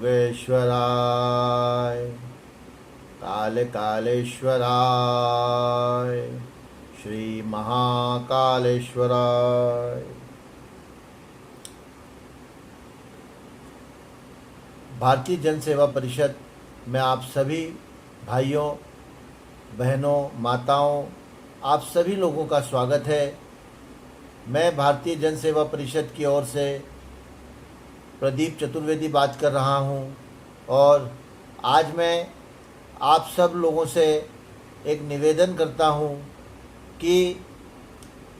योगेश्वराय काल कालेश्वराय श्री महाकालेश्वराय। भारतीय जन सेवा परिषद में आप सभी भाइयों बहनों माताओं आप सभी लोगों का स्वागत है। मैं भारतीय जन सेवा परिषद की ओर से प्रदीप चतुर्वेदी बात कर रहा हूं और आज मैं आप सब लोगों से एक निवेदन करता हूं कि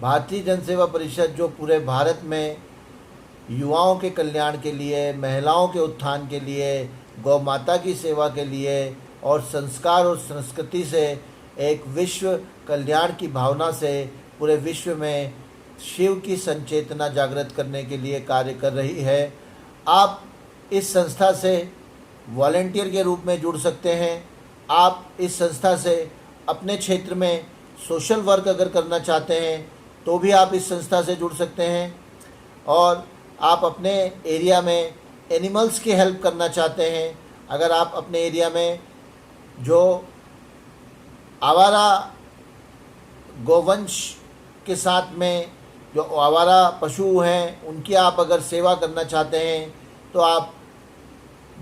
भारतीय जन सेवा परिषद जो पूरे भारत में युवाओं के कल्याण के लिए, महिलाओं के उत्थान के लिए, गौ माता की सेवा के लिए और संस्कार और संस्कृति से एक विश्व कल्याण की भावना से पूरे विश्व में शिव की संचेतना जागृत करने के लिए कार्य कर रही है। आप इस संस्था से वॉलंटियर के रूप में जुड़ सकते हैं। आप इस संस्था से अपने क्षेत्र में सोशल वर्क अगर करना चाहते हैं तो भी आप इस संस्था से जुड़ सकते हैं। और आप अपने एरिया में एनिमल्स की हेल्प करना चाहते हैं, अगर आप अपने एरिया में जो आवारा गोवंश के साथ में जो आवारा पशु हैं उनकी आप अगर सेवा करना चाहते हैं, तो आप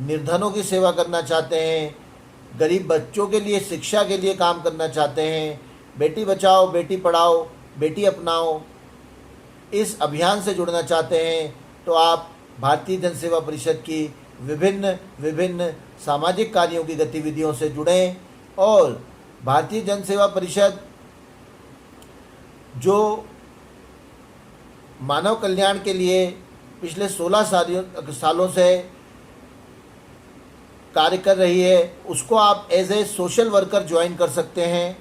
निर्धनों की सेवा करना चाहते हैं, गरीब बच्चों के लिए शिक्षा के लिए काम करना चाहते हैं, बेटी बचाओ बेटी पढ़ाओ बेटी अपनाओ इस अभियान से जुड़ना चाहते हैं, तो आप भारतीय जन सेवा परिषद की विभिन्न सामाजिक कार्यों की गतिविधियों से जुड़ें। और भारतीय जन सेवा परिषद जो मानव कल्याण के लिए पिछले 16 सालों से कार्य कर रही है, उसको आप as a social worker join कर सकते हैं,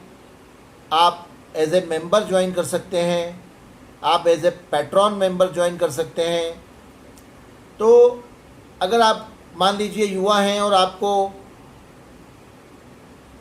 आप एज ए मेंबर ज्वाइन कर सकते हैं, आप as a patron member join कर सकते हैं। तो अगर आप मान लीजिए युवा हैं और आपको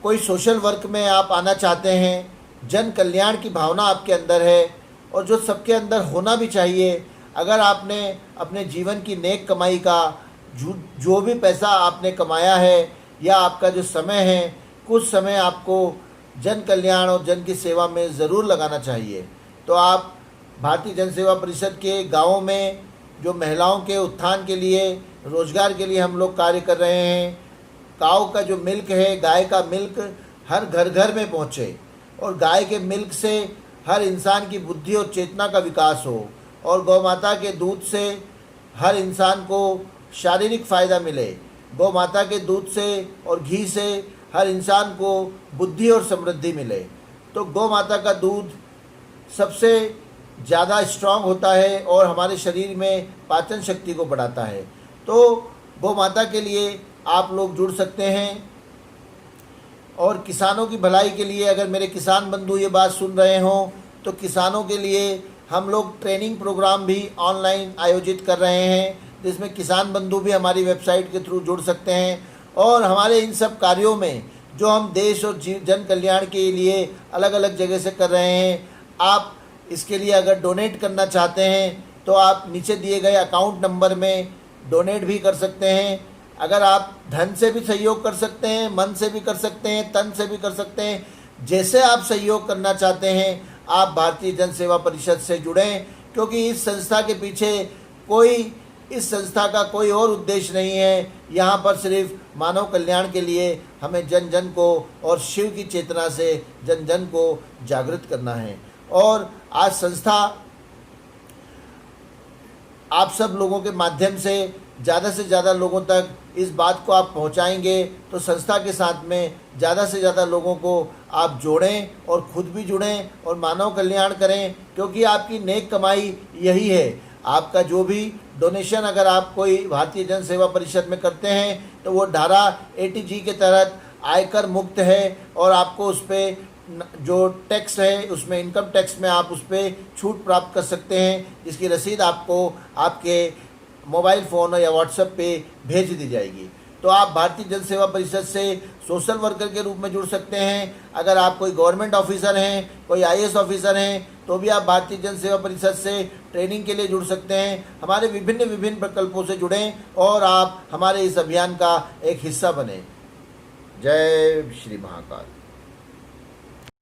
कोई सोशल वर्क में आप आना चाहते हैं, जन कल्याण की भावना आपके अंदर है और जो सबके अंदर होना भी चाहिए, अगर आपने अपने जीवन की नेक कमाई का जो भी पैसा आपने कमाया है या आपका जो समय है, कुछ समय आपको जन कल्याण और जन की सेवा में ज़रूर लगाना चाहिए। तो आप भारतीय जन सेवा परिषद के गाँवों में जो महिलाओं के उत्थान के लिए, रोजगार के लिए हम लोग कार्य कर रहे हैं, काऊ का जो मिल्क है, गाय का मिल्क हर घर घर में पहुँचे और गाय के मिल्क से हर इंसान की बुद्धि और चेतना का विकास हो और गौ माता के दूध से हर इंसान को शारीरिक फ़ायदा मिले, गौ माता के दूध से और घी से हर इंसान को बुद्धि और समृद्धि मिले। तो गौ माता का दूध सबसे ज़्यादा स्ट्रांग होता है और हमारे शरीर में पाचन शक्ति को बढ़ाता है। तो गौ माता के लिए आप लोग जुड़ सकते हैं। और किसानों की भलाई के लिए, अगर मेरे किसान बंधु ये बात सुन रहे हों, तो किसानों के लिए हम लोग ट्रेनिंग प्रोग्राम भी ऑनलाइन आयोजित कर रहे हैं, जिसमें किसान बंधु भी हमारी वेबसाइट के थ्रू जुड़ सकते हैं। और हमारे इन सब कार्यों में जो हम देश और जन कल्याण के लिए अलग अलग जगह से कर रहे हैं, आप इसके लिए अगर डोनेट करना चाहते हैं तो आप नीचे दिए गए अकाउंट नंबर में डोनेट भी कर सकते हैं। अगर आप धन से भी सहयोग कर सकते हैं, मन से भी कर सकते हैं, तन से भी कर सकते हैं, जैसे आप सहयोग करना चाहते हैं आप भारतीय जन सेवा परिषद से जुड़ें, क्योंकि इस संस्था के पीछे इस संस्था का कोई और उद्देश्य नहीं है। यहाँ पर सिर्फ मानव कल्याण के लिए हमें जन जन को और शिव की चेतना से जन जन को जागृत करना है। और आज संस्था आप सब लोगों के माध्यम से ज़्यादा लोगों तक इस बात को आप पहुंचाएंगे, तो संस्था के साथ में ज़्यादा से ज़्यादा लोगों को आप जोड़ें और खुद भी जुड़ें और मानव कल्याण करें, क्योंकि आपकी नेक कमाई यही है। आपका जो भी डोनेशन अगर आप कोई भारतीय जन सेवा परिषद में करते हैं तो वो धारा 80G के तहत आयकर मुक्त है और आपको उस पर जो टैक्स है उसमें इनकम टैक्स में आप उस पर छूट प्राप्त कर सकते हैं, जिसकी रसीद आपको आपके मोबाइल फ़ोन या व्हाट्सएप पे भेज दी जाएगी। तो आप भारतीय जन सेवा परिषद से सोशल वर्कर के रूप में जुड़ सकते हैं। अगर आप कोई गवर्नमेंट ऑफिसर हैं, कोई IAS ऑफिसर हैं, तो तो भी आप भारतीय जन सेवा परिषद से ट्रेनिंग के लिए जुड़ सकते हैं। हमारे विभिन्न विभिन्न प्रकल्पों से जुड़ें और आप हमारे इस अभियान का एक हिस्सा बने। जय श्री महाकाल।